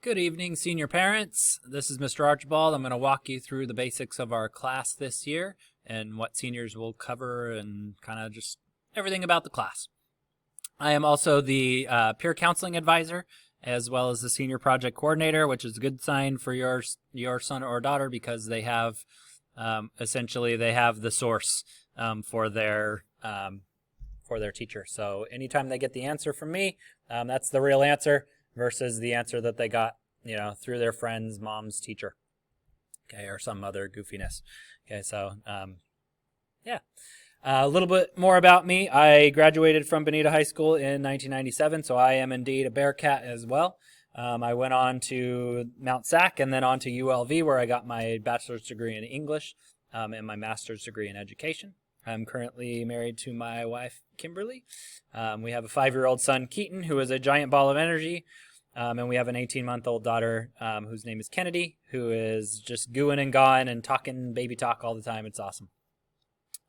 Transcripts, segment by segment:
Good evening, senior parents. This is Mr. Archibald. I'm going to walk you through the basics of our class this year and what seniors will cover and kind of just everything about the class. I am also the peer counseling advisor as well as the senior project coordinator, which is a good sign for your son or daughter because they have essentially they have the source for their teacher. So anytime they get the answer from me, that's the real answer versus the answer that they got, through their friend's mom's teacher, okay, or some other goofiness. Okay, so yeah. A little bit more about me. I graduated from Bonita High School in 1997, so I am indeed a Bearcat as well. I went on to Mount Sac and then on to ULV, where I got my bachelor's degree in English and my master's degree in education. I'm currently married to my wife, Kimberly. We have a 5-year-old son, Keaton, who is a giant ball of energy. And we have an 18-month-old daughter whose name is Kennedy, who is just gooing and gawing and talking baby talk all the time. It's awesome.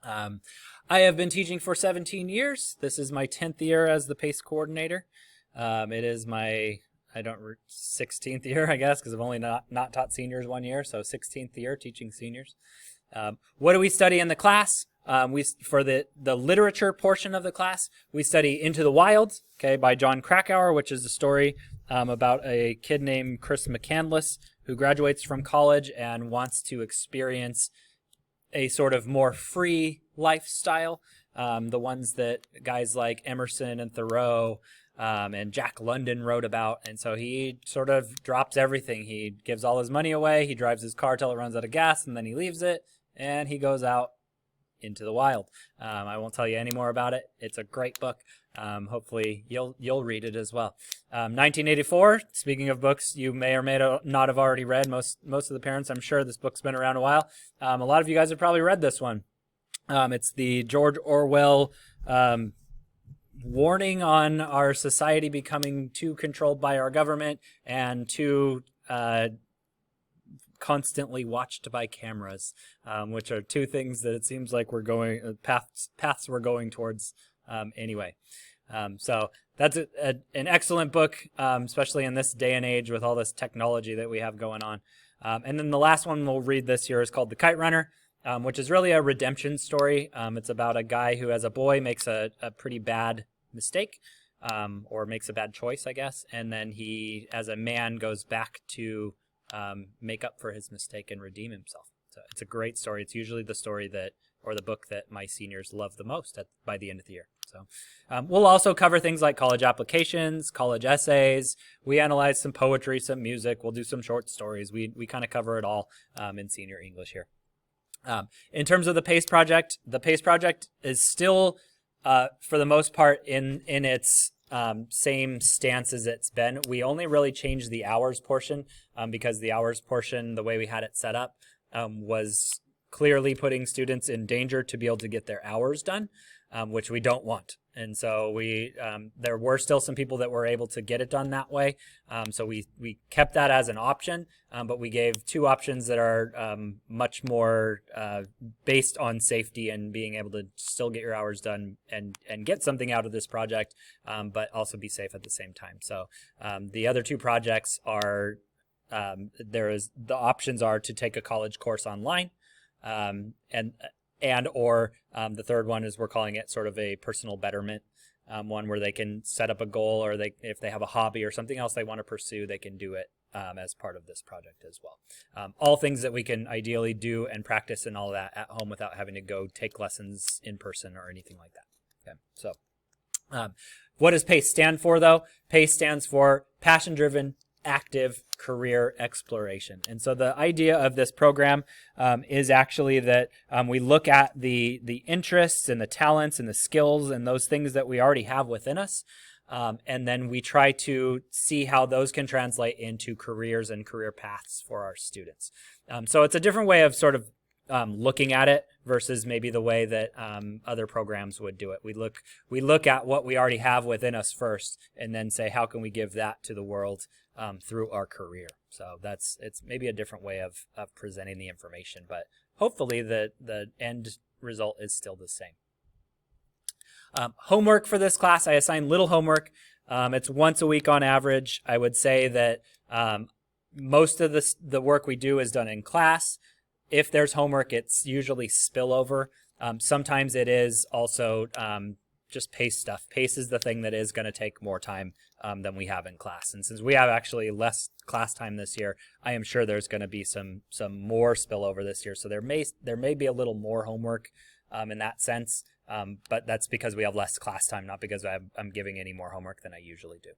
I have been teaching for 17 years. This is my 10th year as the PACE coordinator. It is my 16th year, I guess, because I've only not taught seniors 1 year, so 16th year teaching seniors. What do we study in the class? For the literature portion of the class, we study Into the Wild, okay, by John Krakauer, which is a story about a kid named Chris McCandless who graduates from college and wants to experience a sort of more free lifestyle, the ones that guys like Emerson and Thoreau and Jack London wrote about. And so he sort of drops everything. He gives all his money away. He drives his car till it runs out of gas, and then he leaves it, and he goes out into the wild. I won't tell you any more about it. It's a great book. Hopefully you'll read it as well. 1984, speaking of books you may or may not have already read, most of the parents, I'm sure this book's been around a while. A lot of you guys have probably read this one. It's the George Orwell warning on our society becoming too controlled by our government and too constantly watched by cameras, which are two things that it seems like we're going paths we're going towards anyway. So that's an excellent book, especially in this day and age with all this technology that we have going on. And then the last one we'll read this year is called The Kite Runner, which is really a redemption story. It's about a guy who, as a boy, makes a pretty bad mistake, or makes a bad choice, I guess, and then he, as a man, goes back to make up for his mistake and redeem himself. So it's a great story. It's usually the story or the book that my seniors love the most by the end of the year. So we'll also cover things like college applications, college essays. We analyze some poetry, some music. We'll do some short stories. We kind of cover it all in senior English here. In terms of the PACE project is still, for the most part, in its same stance as it's been. We only really changed the hours portion because the hours portion, the way we had it set up, was clearly putting students in danger to be able to get their hours done, which we don't want. And so there were still some people that were able to get it done that way. So we kept that as an option, but we gave two options that are much more based on safety and being able to still get your hours done and get something out of this project, but also be safe at the same time. So the other two projects are, the options are to take a college course online, or the third one is, we're calling it sort of a personal betterment, one where they can set up a goal, or if they have a hobby or something else they want to pursue, they can do it as part of this project as well. All things that we can ideally do and practice and all that at home without having to go take lessons in person or anything like that. Okay, so what does PACE stand for, though? PACE stands for Passion-Driven Active Career Exploration. And so the idea of this program is actually that we look at the interests and the talents and the skills and those things that we already have within us, and then we try to see how those can translate into careers and career paths for our students. So it's a different way of sort of looking at it versus maybe the way that other programs would do it. We look at what we already have within us first, and then say, how can we give that to the world through our career? So it's maybe a different way of presenting the information, but hopefully the end result is still the same. Homework for this class, I assign little homework. It's once a week on average. I would say that Most of the work we do is done in class. If there's homework, it's usually spillover. Sometimes it is also just PACE stuff. PACE is the thing that is going to take more time than we have in class. And since we have actually less class time this year, I am sure there's going to be some more spillover this year. So there may be a little more homework in that sense, but that's because we have less class time, not because I'm giving any more homework than I usually do.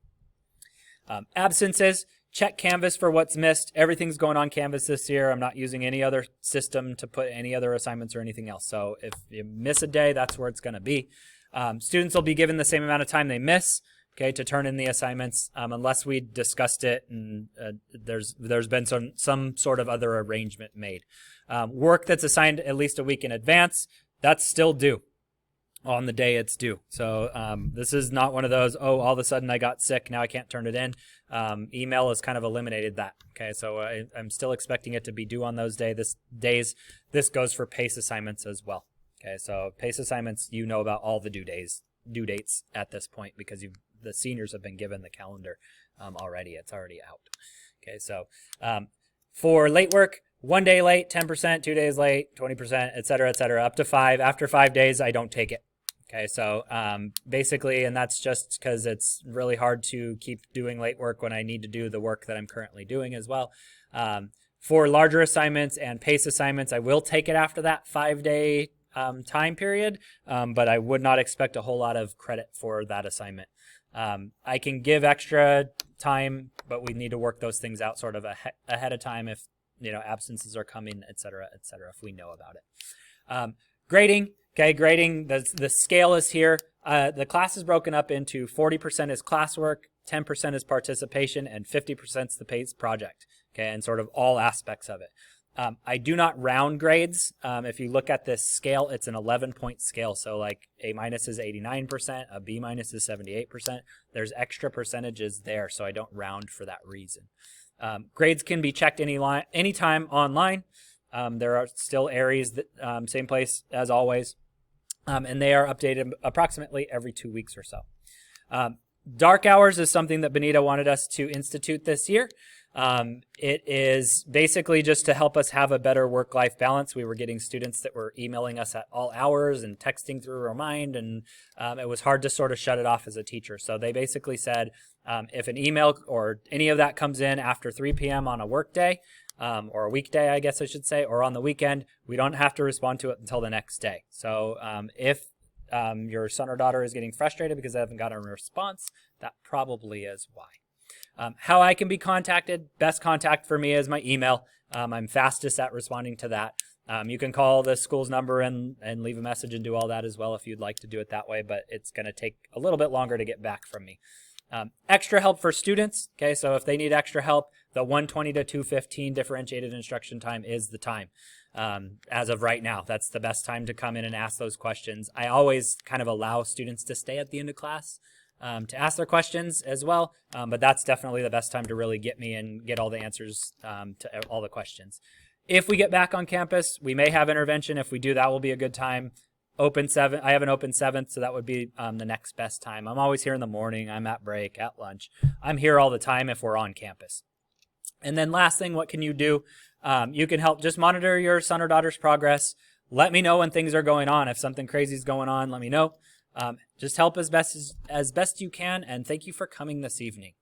Absences, check Canvas for what's missed. Everything's going on Canvas this year. I'm not using any other system to put any other assignments or anything else. So if you miss a day, that's where it's going to be. Students will be given the same amount of time they miss, okay, to turn in the assignments, unless we discussed it and there's been some sort of other arrangement made. Work that's assigned at least a week in advance, that's still due on the day it's due. So this is not one of those, oh, all of a sudden I got sick, now I can't turn it in. Email has kind of eliminated that. Okay, so I'm still expecting it to be due on those days. This goes for PACE assignments as well. Okay, so PACE assignments, you know about all the due dates at this point because the seniors have been given the calendar already. It's already out. Okay, so for late work, 1 day late, 10%, 2 days late, 20%, et cetera, up to 5. After 5 days, I don't take it. Okay, so basically, and that's just because it's really hard to keep doing late work when I need to do the work that I'm currently doing as well. For larger assignments and PACE assignments, I will take it after that 5-day time period, but I would not expect a whole lot of credit for that assignment. I can give extra time, but we need to work those things out sort of ahead of time if absences are coming, et cetera, if we know about it. Grading. Okay, grading, the scale is here. The class is broken up into 40% is classwork, 10% is participation, and 50% is the PACE project, okay, and sort of all aspects of it. I do not round grades. If you look at this scale, it's an 11-point scale. So like A- is 89%, a B- is 78%. There's extra percentages there, so I don't round for that reason. Grades can be checked anytime online. There are still areas that same place as always. And they are updated approximately every 2 weeks or so. Dark hours is something that Benita wanted us to institute this year. It is basically just to help us have a better work-life balance. We were getting students that were emailing us at all hours and texting through Remind, and it was hard to sort of shut it off as a teacher. So they basically said if an email or any of that comes in after 3 p.m. on a work day, or a weekday, I guess I should say, or on the weekend, we don't have to respond to it until the next day. So if your son or daughter is getting frustrated because they haven't gotten a response, that probably is why. How I can be contacted, best contact for me is my email. I'm fastest at responding to that. You can call the school's number and leave a message and do all that as well if you'd like to do it that way, but it's going to take a little bit longer to get back from me. Extra help for students. Okay, so if they need extra help, the 120 to 215 differentiated instruction time is the time. As of right now, that's the best time to come in and ask those questions. I always kind of allow students to stay at the end of class to ask their questions as well, but that's definitely the best time to really get me and get all the answers to all the questions. If we get back on campus, we may have intervention. If we do, that will be a good time. I have an open 7th, so that would be the next best time. I'm always here in the morning. I'm at break, at lunch. I'm here all the time if we're on campus. And then last thing, what can you do? You can help just monitor your son or daughter's progress. Let me know when things are going on. If something crazy is going on, let me know. Just help as best you can, and thank you for coming this evening.